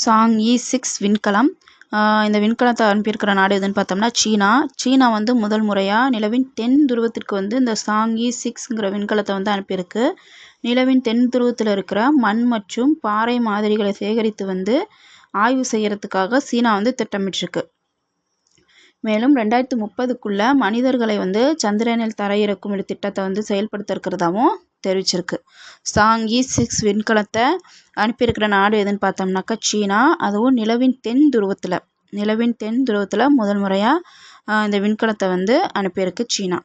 சாங்-இ-6 விண்கலம். இந்த விண்கலத்தை அனுப்பியிருக்கிற நாடு எதுன்னு பார்த்தோம்னா சீனா. சீனா வந்து முதல் முறையாக நிலவின் தென் துருவத்திற்கு வந்து இந்த சாங்-இ-6ங்கிற விண்கலத்தை வந்து அனுப்பியிருக்கு. நிலவின் தென் துருவத்தில் இருக்கிற மண் மற்றும் பாறை மாதிரிகளை சேகரித்து வந்து ஆய்வு செய்யறதுக்காக சீனா வந்து திட்டமிட்டிருக்கு. மேலும் 2030க்குள்ள மனிதர்களை வந்து சந்திரனில் தரையிறக்கும் திட்டத்தை வந்து செயல்படுத்த இருக்கிறதாவும் தெரிவிச்சிருக்கு. சாங்-இ-6 விண்கலத்தை அனுப்பியிருக்கிற நாடு எதுன்னு பார்த்தோம்னாக்கா சீனா. அதுவும் நிலவின் தென் துருவத்தில் முதல் முறையாக இந்த விண்கலத்தை வந்து அனுப்பியிருக்கு சீனா.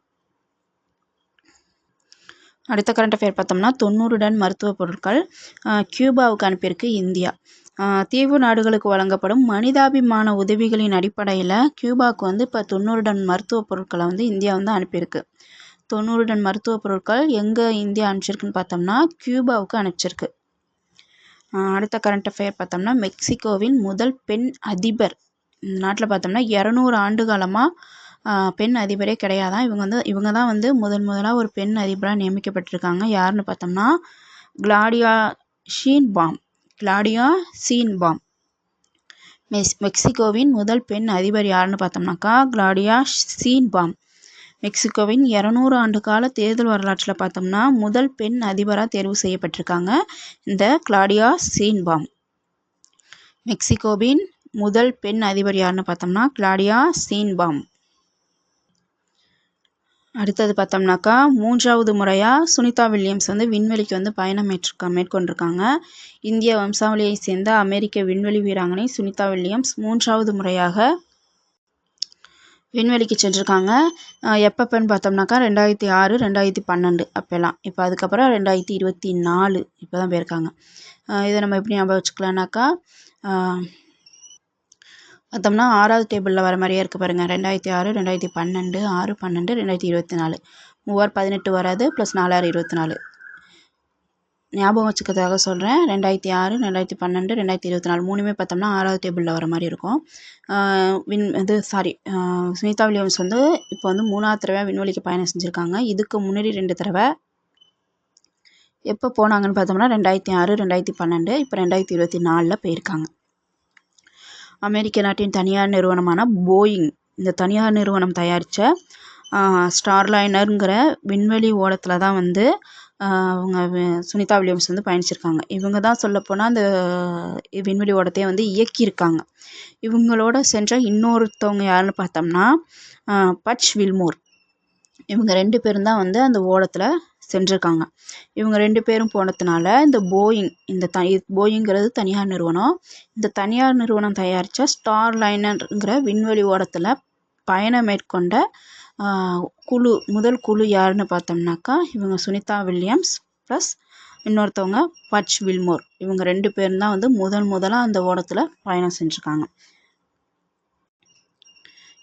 அடுத்த கரண்ட் அஃபேர் பார்த்தோம்னா 90 டன் மருத்துவ பொருட்கள் கியூபாவுக்கு அனுப்பியிருக்கு இந்தியா. தீவு நாடுகளுக்கு வழங்கப்படும் மனிதாபிமான உதவிகளின் அடிப்படையில் கியூபாவுக்கு வந்து இப்போ 90 டன் மருத்துவ பொருட்களை வந்து இந்தியா வந்து அனுப்பியிருக்கு. 90 டன் மருத்துவ பொருட்கள் எங்கே இந்தியா அனுப்பிச்சிருக்குன்னு பார்த்தோம்னா கியூபாவுக்கு அனுப்பிச்சிருக்கு. அடுத்த கரண்ட் அஃபேர் பார்த்தோம்னா மெக்சிகோவின் முதல் பெண் அதிபர். இந்த நாட்டில் பார்த்தோம்னா 200 ஆண்டு காலமாக பெண் அதிபரே கிடையாதான். இவங்க தான் வந்து முதலாக ஒரு பெண் அதிபராக நியமிக்கப்பட்டிருக்காங்க. யாருன்னு பார்த்தோம்னா கிளாடியா ஷீன்பாம். மெக்சிகோவின் முதல் பெண் அதிபர் யாருன்னு பார்த்தோம்னாக்கா கிளாடியா ஷீன்பாம். மெக்சிகோவின் 200 ஆண்டு கால தேர்தல் வரலாற்றில் பார்த்தோம்னா முதல் பெண் அதிபராக தேர்வு செய்யப்பட்டிருக்காங்க இந்த கிளாடியா ஷீன்பாம். மெக்சிகோவின் முதல் பெண் அதிபர் யாருன்னு பார்த்தோம்னா கிளாடியா ஷீன்பாம். அடுத்தது பார்த்தோம்னாக்கா 3வது முறையாக சுனிதா வில்லியம்ஸ் வந்து விண்வெளிக்கு வந்து பயணம் மேற்கொண்டிருக்காங்க. இந்திய வம்சாவளியை சேர்ந்த அமெரிக்க விண்வெளி வீராங்கனை சுனிதா வில்லியம்ஸ் 3வது முறையாக விண்வெளிக்கு சென்றிருக்காங்க. எப்பப்பன்னு பார்த்தோம்னாக்கா 2006, 2012 அப்போல்லாம். இப்போ அதுக்கப்புறம் 2024 இப்போ தான் போயிருக்காங்க. இதை நம்ம எப்படி ஞாபகம் வச்சுக்கலான்னாக்கா பார்த்தோம்னா 6வது டேபிளில் வர மாதிரியே இருக்குது பாருங்கள். 2006, 2012, 6, 12, 2024. 3 18 வராது, +4 24. ஞாபகம் வச்சுக்கிறதுக்காக சொல்கிறேன். 2006, 2012, 2024 3மே பார்த்தோம்னா 6வது டேபிளில் வர மாதிரி இருக்கும். சுனிதா வில்லியம்ஸ் வந்து இப்போ வந்து 3வது தடவை விண்வெளிக்கு பயணம் செஞ்சுருக்காங்க. இதுக்கு முன்னாடி 2 தடவை எப்போ போனாங்கன்னு பார்த்தோம்னா 2006, 2012, இப்போ 2024 போயிருக்காங்க. அமெரிக்க நாட்டின் தனியார் நிறுவனமான போயிங், இந்த தனியார் நிறுவனம் தயாரித்த ஸ்டார்லைனருங்கிற விண்வெளி ஓடத்தில் தான் வந்து அவங்க சுனிதா வில்லியம்ஸ் வந்து பயணிச்சிருக்காங்க. இவங்க தான் சொல்லப்போனால் அந்த விண்வெளி ஓடத்தையே வந்து இயக்கியிருக்காங்க. இவங்களோட சென்ற இன்னொருத்தவங்க யாருன்னு பார்த்தோம்னா பட்ச் வில்மோர். இவங்க 2 பேரும் தான் வந்து அந்த ஓடத்தில் சென்றிருக்காங்க. இவங்க 2 பேரும் போனதுனால இந்த போயிங்கிறது தனியார் நிறுவனம். இந்த தனியார் நிறுவனம் தயாரித்த ஸ்டார்லைனருங்கிற விண்வெளி ஓடத்தில் பயணம் மேற்கொண்ட முதல் குழு யாருன்னு பார்த்தோம்னாக்கா இவங்க சுனிதா வில்லியம்ஸ் ப்ளஸ் இன்னொருத்தவங்க பட்ச் வில்மோர். இவங்க 2 பேரும் தான் வந்து முதலாக அந்த ஓடத்தில் பயணம் செஞ்சுருக்காங்க.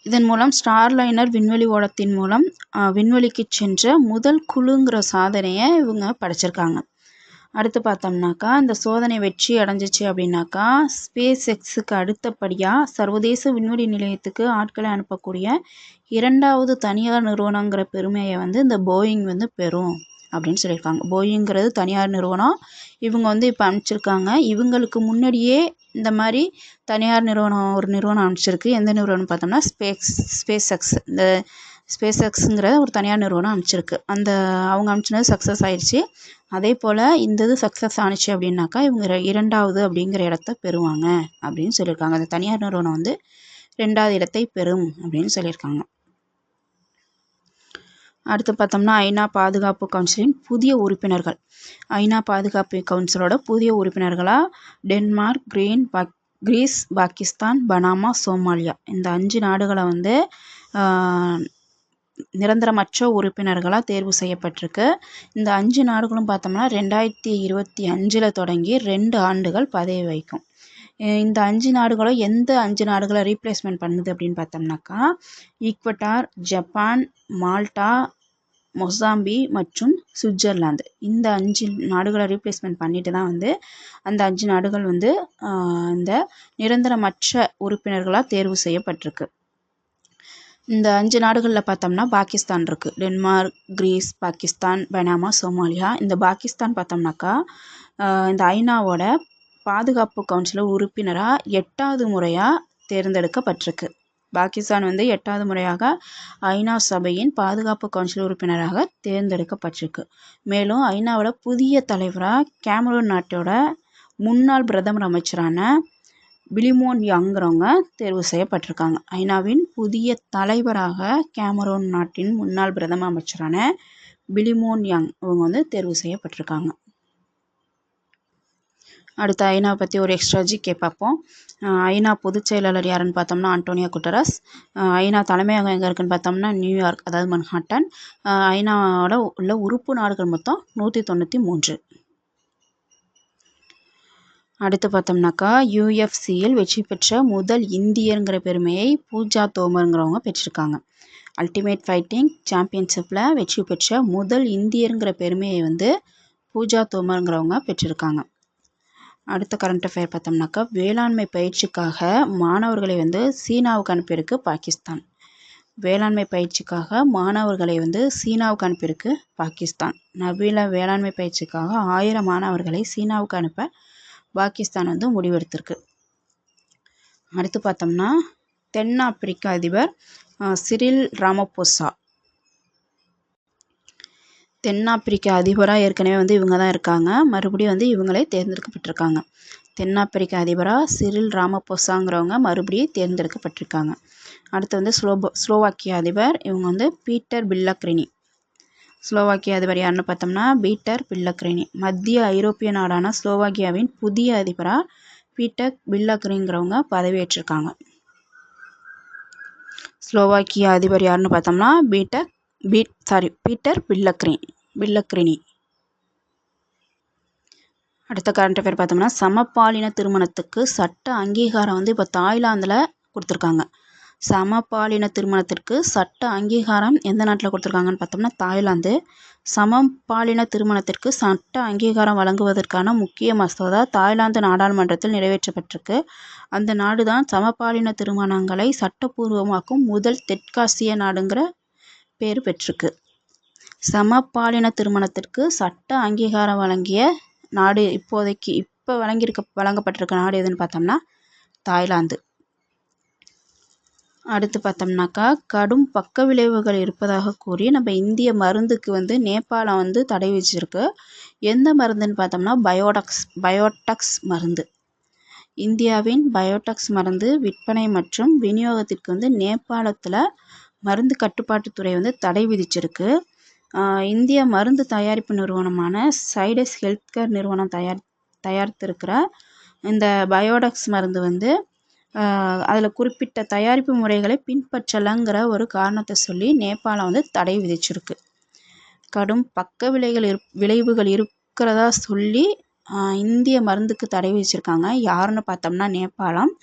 இதன் மூலம் ஸ்டார்லைனர் விண்வெளி ஓடத்தின் மூலம் விண்வெளிக்கு சென்ற முதல் குழுங்கிற சாதனையை இவங்க படைச்சிருக்காங்க. அடுத்து பார்த்தோம்னாக்கா இந்த சோதனை வெற்றி அடைஞ்சிச்சு அப்படின்னாக்கா ஸ்பேஸ் எக்ஸுக்கு அடுத்தபடியாக சர்வதேச விண்வெளி நிலையத்துக்கு ஆட்களை அனுப்பக்கூடிய 2வது தனியார் நிறுவனங்கிற பெருமையை வந்து இந்த போயிங் வந்து பெறும் அப்படின்னு சொல்லியிருக்காங்க. போயிங்கிறது தனியார் நிறுவனம். இவங்க வந்து இப்போ அனுப்பிச்சிருக்காங்க. இவங்களுக்கு முன்னாடியே இந்த மாதிரி தனியார் ஒரு நிறுவனம் அனுப்பிச்சிருக்கு. எந்த நிறுவனம் பார்த்தோம்னா ஸ்பேஸ் எக்ஸ். இந்த ஸ்பேஸ் எக்ஸுங்கிற ஒரு தனியார் நிறுவனம் அனுப்பிச்சிருக்கு. அவங்க அனுப்பிச்சினது சக்ஸஸ் ஆயிடுச்சு. அதே போல் இந்த இது சக்ஸஸ் ஆனிச்சு அப்படின்னாக்கா இவங்க 2வது அப்படிங்கிற இடத்த பெறுவாங்க அப்படின்னு சொல்லியிருக்காங்க. அந்த தனியார் நிறுவனம் வந்து 2வது இடத்தை பெறும் அப்படின்னு சொல்லியிருக்காங்க. அடுத்து பார்த்தோம்னா ஐநா பாதுகாப்பு கவுன்சிலின் புதிய உறுப்பினர்கள். ஐநா பாதுகாப்பு கவுன்சிலோட புதிய உறுப்பினர்களாக Denmark, Greece, Pakistan, Panama, Somalia இந்த 5 நாடுகளை வந்து நிரந்தரமற்ற உறுப்பினர்களாக தேர்வு செய்யப்பட்டிருக்கு. இந்த 5 நாடுகளும் பார்த்தோம்னா 2025 தொடங்கி 2 ஆண்டுகள் பதவி வகிக்கும். இந்த 5 நாடுகளும் எந்த 5 நாடுகளை ரீப்ளேஸ்மெண்ட் பண்ணுது அப்படின்னு பார்த்தோம்னாக்கா ஈக்வடார், ஜப்பான், மால்டா, மொசாம்பி மற்றும் சுவிட்சர்லாந்து. இந்த 5 நாடுகளை ரீப்ளேஸ்மெண்ட் பண்ணிட்டு தான் வந்து அந்த 5 நாடுகள் வந்து இந்த நிரந்தரமற்ற உறுப்பினர்களாக தேர்வு செய்யப்பட்டிருக்கு. இந்த 5 நாடுகளில் பார்த்தோம்னா பாகிஸ்தான் இருக்குது. Denmark, Greece, Pakistan, Panama, Somalia. இந்த பாகிஸ்தான் பார்த்தோம்னாக்கா இந்த ஐநாவோட பாதுகாப்பு கவுன்சில் உறுப்பினராக 8வது முறையாக தேர்ந்தெடுக்கப்பட்டிருக்கு. பாகிஸ்தான் வந்து 8வது முறையாக ஐநா சபையின் பாதுகாப்பு கவுன்சில் உறுப்பினராக தேர்ந்தெடுக்கப்பட்டிருக்கு. மேலும் ஐநாவோட புதிய தலைவராக கேமரூன் நாட்டோட முன்னாள் பிரதமர் அமைச்சரான பிலிமோன் யங்கிறவங்க தேர்வு செய்யப்பட்டிருக்காங்க. ஐநாவின் புதிய தலைவராக கேமரூன் நாட்டின் முன்னாள் பிரதம அமைச்சரான பிலிமோன் யங் இவங்க வந்து தேர்வு செய்யப்பட்டிருக்காங்க. அடுத்து ஐநா பற்றி ஒரு எக்ஸ்ட்ரா ஜிகே பார்ப்போம். ஐநா பொதுச் செயலாளர் யாருன்னு பார்த்தோம்னா அன்டோனியோ குட்டரஸ். ஐநா தலைமையகம் எங்கே இருக்குன்னு பார்த்தோம்னா நியூயார்க், அதாவது மன்ஹாட்டன். ஐநாவோட உள்ள உறுப்பு நாடுகள் மொத்தம் 193. அடுத்து பார்த்தோம்னாக்கா யூஎஃப்சியில் வெற்றி பெற்ற முதல் இந்தியருங்கிற பெருமையை பூஜா தோமருங்கிறவங்க பெற்றிருக்காங்க. அல்டிமேட் ஃபைட்டிங் சாம்பியன்ஷிப்பில் வெற்றி பெற்ற முதல் இந்தியருங்கிற பெருமையை வந்து பூஜா தோமருங்கிறவங்க பெற்றிருக்காங்க. அடுத்த கரண்ட் அஃபேர் பார்த்தோம்னாக்கா வேளாண்மை பயிற்சிக்காக மாணவர்களை வந்து சீனாவுக்கு அனுப்பியிருக்கு பாகிஸ்தான். வேளாண்மை பயிற்சிக்காக மாணவர்களை வந்து சீனாவுக்கு அனுப்பியிருக்கு பாகிஸ்தான். நவீன வேளாண்மை பயிற்சிக்காக 1000 மாணவர்களை சீனாவுக்கு அனுப்ப பாகிஸ்தான் வந்து முடிவெடுத்திருக்கு. அடுத்து பார்த்தோம்னா தென்னாப்பிரிக்க அதிபர் சிரில் ராமபோசா. தென்னாப்பிரிக்க அதிபராக ஏற்கனவே வந்து இவங்க தான் இருக்காங்க. மறுபடியும் வந்து இவங்களே தேர்ந்தெடுக்கப்பட்டிருக்காங்க. தென்னாப்பிரிக்க அதிபராக சிரில் ராமபோசாங்கிறவங்க மறுபடியும் தேர்ந்தெடுக்கப்பட்டிருக்காங்க. அடுத்து வந்து ஸ்லோவாக்கிய அதிபர் இவங்க வந்து பீட்டர் பில்லக்ரினி. ஸ்லோவாக்கிய அதிபர் யாருன்னு பார்த்தோம்னா பீட்டர் பில்லக்ரினி. மத்திய ஐரோப்பிய நாடான ஸ்லோவாக்கியாவின் புதிய அதிபராக பீட்டர் பில்லக்ரினிங்கிறவங்க பதவியேற்றிருக்காங்க. ஸ்லோவாக்கிய அதிபர் யாருன்னு பார்த்தோம்னா பீட்டர் பில்லக்ரினி. அடுத்த கரண்ட் அஃபேர் பார்த்தோம்னா சமபாலின திருமணத்துக்கு சட்ட அங்கீகாரம் வந்து இப்போ தாய்லாந்தில் கொடுத்துருக்காங்க. சமபாலின திருமணத்திற்கு சட்ட அங்கீகாரம் எந்த நாட்டில் கொடுத்துருக்காங்கன்னு பார்த்தோம்னா தாய்லாந்து. சமபாலின திருமணத்திற்கு சட்ட அங்கீகாரம் வழங்குவதற்கான முக்கிய மசோதா தாய்லாந்து நாடாளுமன்றத்தில் நிறைவேற்றப்பட்டிருக்கு. அந்த நாடு தான் சமபாலின திருமணங்களை சட்டப்பூர்வமாக்கும் முதல் தெற்காசிய நாடுங்கிற பேர் பெற்றிருக்கு. சமபாலின திருமணத்திற்கு சட்ட அங்கீகாரம் வழங்கிய நாடு இப்போ வழங்கப்பட்டிருக்க நாடு எதுன்னு பார்த்தோம்னா தாய்லாந்து. அடுத்து பார்த்தோம்னாக்கா கடும் பக்க விளைவுகள் இருப்பதாக கூறி நம்ம இந்திய மருந்துக்கு வந்து நேபாளம் வந்து தடை விதிச்சிருக்கு. எந்த மருந்துன்னு பார்த்தோம்னா பயோடெக்ஸ் மருந்து. இந்தியாவின் பயோடெக்ஸ் மருந்து விற்பனை மற்றும் விநியோகத்திற்கு வந்து நேபாளத்தில் மருந்து கட்டுப்பாட்டுத்துறை வந்து தடை விதிச்சிருக்கு. இந்திய மருந்து தயாரிப்பு நிறுவனமான சைடஸ் ஹெல்த் கேர் நிறுவனம் தயாரித்திருக்கிற இந்த பயோடெக்ஸ் மருந்து வந்து அதில் குறிப்பிட்ட தயாரிப்பு முறைகளை பின்பற்றலைங்கிற ஒரு காரணத்தை சொல்லி நேபாளம் வந்து தடை விதிச்சிருக்கு. கடும் பக்க விளைவுகள் இருக்கிறதா சொல்லி இந்திய மருந்துக்கு தடை விதிச்சிருக்காங்க. யாருன்னு பார்த்தோம்னா நேபாளம்.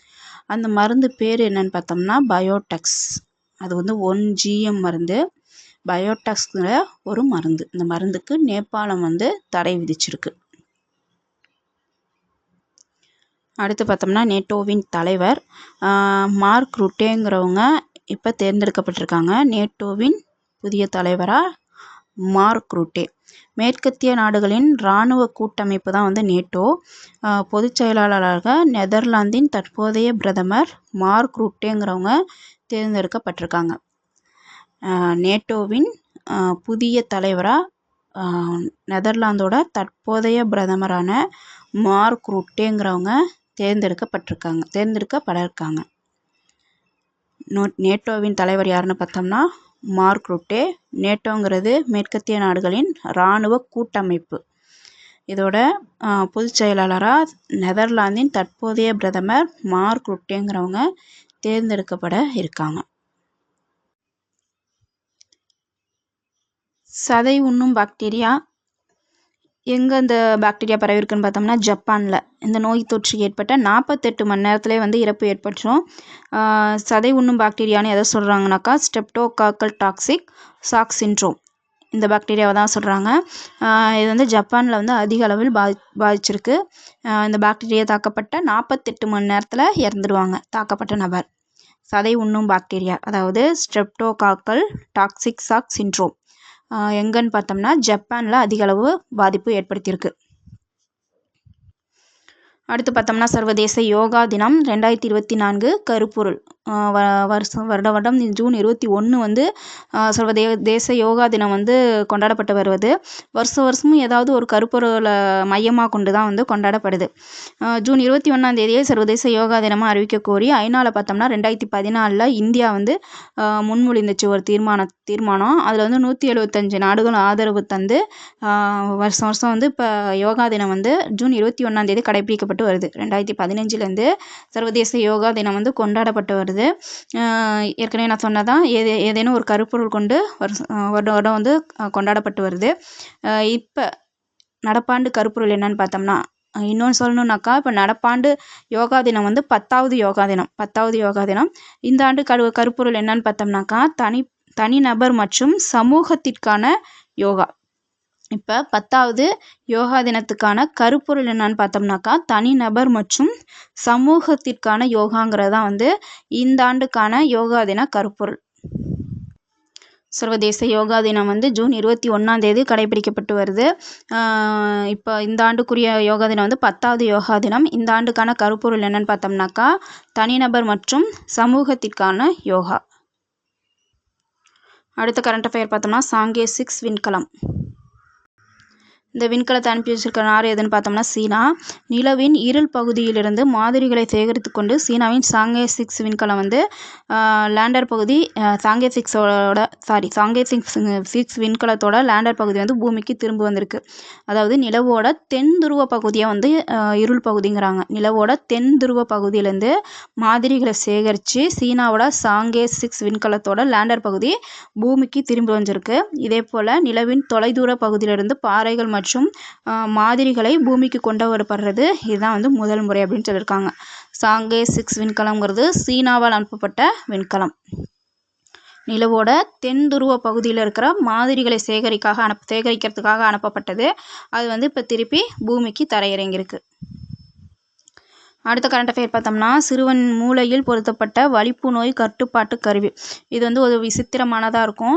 அந்த மருந்து பேர் என்னன்னு பார்த்தோம்னா பயோடெக்ஸ். அது வந்து 1 GM மருந்து. பயோடெக்ஸ்ங்கிற ஒரு மருந்து. இந்த மருந்துக்கு நேபாளம் வந்து தடை விதிச்சிருக்கு. அடுத்து பார்த்தோம்னா நேட்டோவின் தலைவர் மார்க் ருட்டேங்கிறவங்க இப்போ தேர்ந்தெடுக்கப்பட்டிருக்காங்க. நேட்டோவின் புதிய தலைவராக மார்க் ருட்டே. மேற்கத்திய நாடுகளின் இராணுவ கூட்டமைப்பு தான் வந்து நேட்டோ. பொதுச் செயலாளராக நெதர்லாந்தின் தற்போதைய பிரதமர் மார்க் ருட்டேங்கிறவங்க தேர்ந்தெடுக்கப்பட்டிருக்காங்க. நேட்டோவின் புதிய தலைவராக நெதர்லாந்தோட தற்போதைய பிரதமரான மார்க் ருட்டேங்கிறவங்க தேர்ந்தெடுக்கப்பட இருக்காங்க. நேட்டோவின் தலைவர் யாருன்னு பார்த்தோம்னா மார்க் ருட்டே. நேட்டோங்கிறது மேற்கத்திய நாடுகளின் இராணுவ கூட்டமைப்பு. இதோட பொதுச் செயலாளராக நெதர்லாந்தின் தற்போதைய பிரதமர் மார்க் ருட்டேங்கிறவங்க தேர்ந்தெடுக்கப்பட இருக்காங்க. சதை உண்ணும் பாக்டீரியா எங்கே இந்த பாக்டீரியா பரவிருக்குன்னு பார்த்தோம்னா ஜப்பானில். இந்த நோய் தொற்று ஏற்பட்ட 48 மணி நேரத்திலே வந்து இறப்பு ஏற்பட்டுரும். சதை உண்ணும் பாக்டீரியான்னு எதை சொல்கிறாங்கனாக்கா ஸ்ட்ரெப்டோகாக்கல் டாக்ஸிக் ஷாக் சிண்ட்ரோம். இந்த பாக்டீரியாவை தான் சொல்கிறாங்க. இது வந்து ஜப்பானில் வந்து அதிக அளவில் பாதிச்சிருக்கு. இந்த பாக்டீரியா தாக்கப்பட்ட 48 மணி நேரத்தில் இறந்துடுவாங்க தாக்கப்பட்ட நபர். சதை உண்ணும் பாக்டீரியா அதாவது ஸ்ட்ரெப்டோகாக்கல் டாக்ஸிக் ஷாக் சிண்ட்ரோம் எங்கன்னு பார்த்தோம்னா ஜப்பானில் அதிக அளவு பாதிப்பு ஏற்படுத்தியிருக்கு. அடுத்து பார்த்தோம்னா சர்வதேச யோகா தினம் 2024 கருப்பொருள். வருடம் ஜூன் 21 வந்து தேச யோகா தினம் வந்து கொண்டாடப்பட்டு வருவது. வருஷமும் ஏதாவது ஒரு கருப்பொருளை மையமாக கொண்டு தான் வந்து கொண்டாடப்படுது. ஜூன் 21ஆம் தேதியே சர்வதேச யோகா தினமாக அறிவிக்க கோரி ஐநாவில் பார்த்தோம்னா 2014 இந்தியா வந்து முன்மொழிந்துச்சு ஒரு தீர்மானம். அதில் வந்து 175 நாடுகள் ஆதரவு தந்து வருஷம் வந்து இப்போ யோகா தினம் வந்து ஜூன் 21ஆம் தேதி கடைபிடிக்கப்பட்டு வருது. 2015 சர்வதேச யோகா தினம் வந்து கொண்டாடப்பட்டு வருது. ஏற்கனவே நான் சொன்னதான் ஏதேனும் ஒரு கருப்பொருள் கொண்டு வருடம் வந்து கொண்டாடப்பட்டு வருது. இப்போ நடப்பாண்டு கருப்பொருள் என்னன்னு பார்த்தோம்னா, இன்னொன்று சொல்லணுன்னாக்கா, இப்போ நடப்பாண்டு யோகா தினம் வந்து 10வது யோகா தினம். இந்த ஆண்டு கருப்பொருள் என்னன்னு பார்த்தோம்னாக்கா, தனிநபர் மற்றும் சமூகத்திற்கான யோகா. இப்போ 10வது யோகா தினத்துக்கான கருப்பொருள் என்னன்னு பார்த்தோம்னாக்கா, தனிநபர் மற்றும் சமூகத்திற்கான யோகாங்கிறது தான் வந்து இந்த ஆண்டுக்கான யோகா தின கருப்பொருள். சர்வதேச யோகா தினம் வந்து ஜூன் 21ஆம் தேதி கடைபிடிக்கப்பட்டு வருது. இப்போ இந்த ஆண்டுக்குரிய யோகா தினம் வந்து 10வது யோகா தினம். இந்த ஆண்டுக்கான கருப்பொருள் என்னன்னு பார்த்தோம்னாக்கா, தனிநபர் மற்றும் சமூகத்திற்கான யோகா. அடுத்த கரண்ட் அஃபேர் பார்த்தோம்னா, சாங்கே 6 விண்கலம். இந்த விண்கலத்தை அனுப்பி வச்சிருக்கிற நாடு எதுன்னு பார்த்தோம்னா சீனா. நிலவின் இருள் பகுதியிலிருந்து மாதிரிகளை சேகரித்து கொண்டு சீனாவின் சாங்கே 6 விண்கலம் வந்து லேண்டர் பகுதி சாங்கே 6 விண்கலத்தோட லேண்டர் பகுதி வந்து பூமிக்கு திரும்ப வந்திருக்கு. அதாவது நிலவோட தென் துருவ பகுதியை வந்து இருள் பகுதிங்கிறாங்க. நிலவோட தென் துருவ பகுதியிலேருந்து மாதிரிகளை சேகரித்து சீனாவோட சாங்கே 6 விண்கலத்தோட லேண்டர் பகுதி பூமிக்கு திரும்பி வந்திருக்கு. இதே போல் நிலவின் தொலைதூர பகுதியிலிருந்து பாறைகள் மற்றும் மாதிரிகளை பூமிக்கு கொண்டு வரப்படுறது இதுதான் வந்து முதல் முறை அப்படின்னு சொல்லியிருக்காங்க. சாங்கே 6 விண்கலம்ங்கிறது சீனாவால் அனுப்பப்பட்ட விண்கலம். நிலவோட தென் துருவ பகுதியில் இருக்கிற மாதிரிகளை சேகரிக்கிறதுக்காக அனுப்பப்பட்டது. அது வந்து இப்போ திருப்பி பூமிக்கு தரையிறங்கியிருக்கு. அடுத்த கரண்ட் அஃபேர் பார்த்தோம்னா, சிறுவன் மூளையில் பொருத்தப்பட்ட வலிப்பு நோய் கட்டுப்பாட்டு கருவி. இது வந்து ஒரு விசித்திரமானதாக இருக்கும்.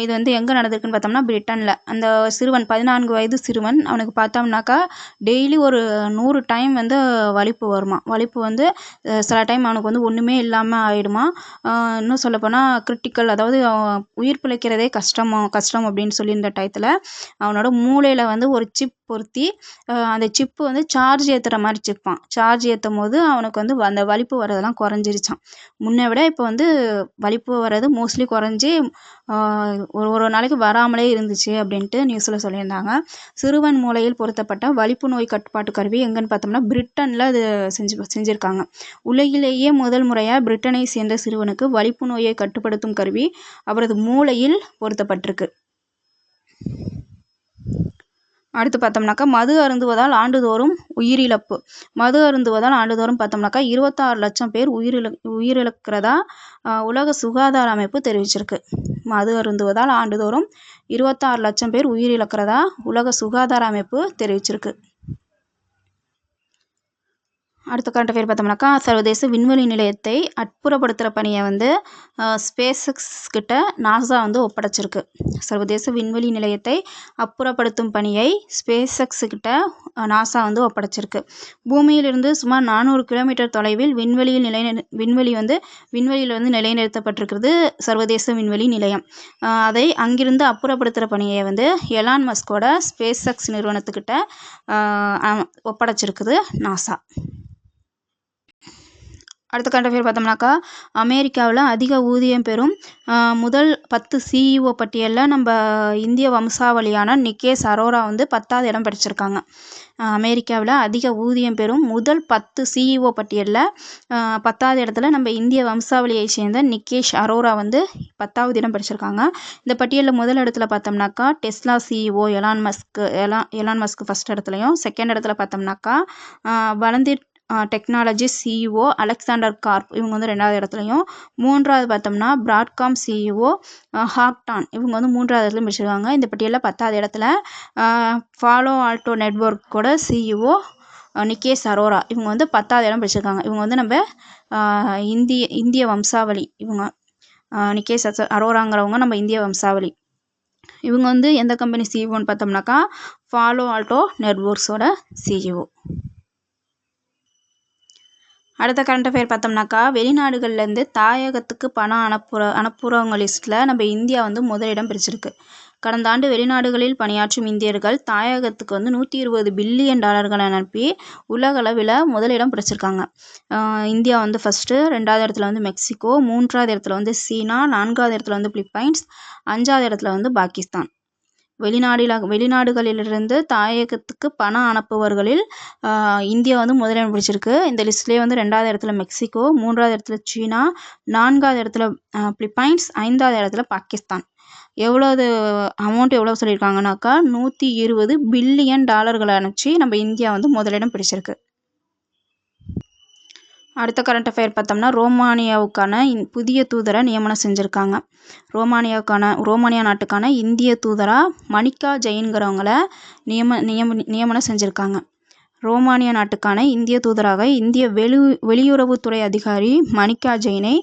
இது வந்து எங்கே நடந்திருக்குன்னு பார்த்தோம்னா பிரிட்டனில். அந்த சிறுவன் 14 வயது சிறுவன், அவனுக்கு பார்த்தோம்னாக்கா டெய்லி ஒரு 100 டைம் வந்து வலிப்பு வருமா. வலிப்பு வந்து சில டைம் அவனுக்கு வந்து ஒன்றுமே இல்லாமல் ஆகிடுமா. இன்னும் சொல்லப்போனால் கிரிட்டிக்கல், அதாவது உயிர் பிழைக்கிறதே கஷ்டம் அப்படின்னு சொல்லி இந்த டயத்தில் அவனோட மூளையில் வந்து ஒரு சிப் பொருத்தி அந்த சிப்பு வந்து சார்ஜ் ஏற்றுற மாதிரி சிப்பான். சார்ஜ் ஏற்றும் போது அவனுக்கு வந்து அந்த வலிப்பு வர்றதெல்லாம் குறைஞ்சிருச்சான். முன்னை விட இப்போ வந்து வலிப்பு வர்றது மோஸ்ட்லி குறைஞ்சி ஒரு நாளைக்கு வராமலே இருந்துச்சு அப்படின்ட்டு நியூஸில் சொல்லியிருந்தாங்க. சிறுவன் மூளையில் பொருத்தப்பட்ட வலிப்பு நோய் கட்டுப்பாட்டு கருவி எங்கன்னு பார்த்தோம்னா பிரிட்டனில் அது செஞ்சுருக்காங்க. உலகிலேயே முதல் முறையாக பிரிட்டனை சேர்ந்த சிறுவனுக்கு வலிப்பு நோயை கட்டுப்படுத்தும் கருவி அவரது மூளையில் பொருத்தப்பட்டிருக்கு. அடுத்து பார்த்தோம்னாக்கா, மது அருந்துவதால் ஆண்டுதோறும் உயிரிழப்பு. மது அருந்துவதால் ஆண்டுதோறும் பார்த்தோம்னாக்கா 26 லட்சம் பேர் உயிரிழக்கிறதா உலக சுகாதார அமைப்பு தெரிவிச்சிருக்கு. மது அருந்துவதால் ஆண்டுதோறும் 26 லட்சம் பேர் உயிரிழக்கிறதா உலக சுகாதார அமைப்பு தெரிவிச்சிருக்கு. அடுத்த கரண்ட் அஃபேர் பார்த்தோம்னாக்கா, சர்வதேச விண்வெளி நிலையத்தை அப்புறப்படுத்துகிற பணியை வந்து ஸ்பேஸ்எக்ஸ் கிட்ட நாசா வந்து ஒப்படைச்சிருக்கு. சர்வதேச விண்வெளி நிலையத்தை அப்புறப்படுத்தும் பணியை ஸ்பேஸ்எக்ஸ் கிட்ட நாசா வந்து ஒப்படைச்சிருக்கு. பூமியிலிருந்து சுமார் 400 கிலோமீட்டர் தொலைவில் விண்வெளியில் வந்து நிலைநிறுத்தப்பட்டிருக்கிறது சர்வதேச விண்வெளி நிலையம். அதை அங்கிருந்து அப்புறப்படுத்துகிற பணியை வந்து எலான் மஸ்கோட ஸ்பேஸ்எக்ஸ் நிறுவனத்துக்கிட்ட ஒப்படைச்சிருக்குது நாசா. அடுத்த கரண்ட் அஃபேர் பார்த்தோம்னாக்கா, அமெரிக்காவில் அதிக ஊதியம் பெறும் முதல் 10 CEO பட்டியலில் நம்ம இந்திய வம்சாவளியான நிக்கேஷ் அரோரா வந்து 10வது இடம் பிடிச்சிருக்காங்க. அமெரிக்காவில் அதிக ஊதியம் பெறும் முதல் 10 CEO பட்டியலில் 10வது இடத்துல நம்ம இந்திய வம்சாவளியை சேர்ந்த நிக்கேஷ் அரோரா வந்து 10வது இடம் பிடிச்சிருக்காங்க. இந்த பட்டியலில் முதல் இடத்துல பார்த்தோம்னாக்கா Tesla CEO Elon Musk first இடத்துலையும், செகண்ட் இடத்துல பார்த்தோம்னாக்கா வளந்திர் டெக்னாலஜி CEO அலெக்சாண்டர் கார்ப் இவங்க வந்து 2வது இடத்துலையும், 3வது பார்த்தோம்னா பிராட்காம் CEO ஹாக்டான் இவங்க வந்து 3வது இடத்துல பிடிச்சிருக்காங்க. இந்த பட்டியலில் 10வது இடத்துல ஃபாலோ ஆல்டோ நெட்வொர்க்கோட CEO நிக்கேஷ் அரோரா இவங்க வந்து 10வது இடம் பிடிச்சிருக்காங்க. இவங்க வந்து நம்ம இந்திய வம்சாவளி. இவங்க நிக்கேஷ் அரோராங்கிறவங்க நம்ம இந்திய வம்சாவளி. இவங்க வந்து எந்த கம்பெனி CEOன்னு பார்த்தோம்னாக்கா ஃபாலோ ஆல்டோ நெட்வொர்க்ஸோட CEO. அடுத்த கரண்ட் அஃபேர் பார்த்தோம்னாக்கா, வெளிநாடுகள்லேருந்து தாயகத்துக்கு பணம் அனுப்புகிறவங்க லிஸ்ட்டில் நம்ம இந்தியா வந்து முதலிடம் பிடிச்சிருக்கு. கடந்த ஆண்டு வெளிநாடுகளில் பணியாற்றும் இந்தியர்கள் தாயகத்துக்கு வந்து 120 பில்லியன் டாலர்களை அனுப்பி உலகளவில் முதலிடம் பிடிச்சிருக்காங்க. இந்தியா வந்து ஃபஸ்ட்டு, 2வது இடத்துல வந்து மெக்சிகோ, 3வது இடத்துல வந்து சீனா, 4வது இடத்துல வந்து பிலிப்பைன்ஸ், 5வது இடத்துல வந்து பாகிஸ்தான். வெளிநாடுகளிலிருந்து தாயகத்துக்கு பணம் அனுப்புபவர்களில் இந்தியா வந்து முதலிடம் பிடிச்சிருக்கு. இந்த லிஸ்ட்லேயே வந்து 2வது இடத்துல மெக்சிகோ, 3வது இடத்துல சீனா, 4வது இடத்துல பிலிப்பைன்ஸ், 5வது இடத்துல பாகிஸ்தான். எவ்வளோ சொல்லியிருக்காங்கனாக்கா 120 பில்லியன் டாலர்களை அனுப்பிச்சு நம்ம இந்தியா வந்து முதலிடம் பிடிச்சிருக்கு. அடுத்த கரண்ட் அஃபேர் பார்த்தோம்னா, ரோமானியாவுக்கான புதிய தூதரை நியமனம் செஞ்சுருக்காங்க. ரோமானியா நாட்டுக்கான இந்திய தூதராக மணிக்கா ஜெயின்கிறவங்கள நியமனம் செஞ்சுருக்காங்க. ரோமானியா நாட்டுக்கான இந்திய தூதராக இந்திய வெளியுறவுத்துறை அதிகாரி மணிக்கா ஜெயினை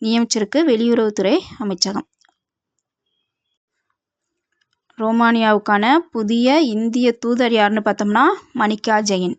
நியமிச்சிருக்கு வெளியுறவுத்துறை அமைச்சகம். ரோமானியாவுக்கான புதிய இந்திய தூதர் யாருன்னு பார்த்தோம்னா மணிக்கா ஜெயின்.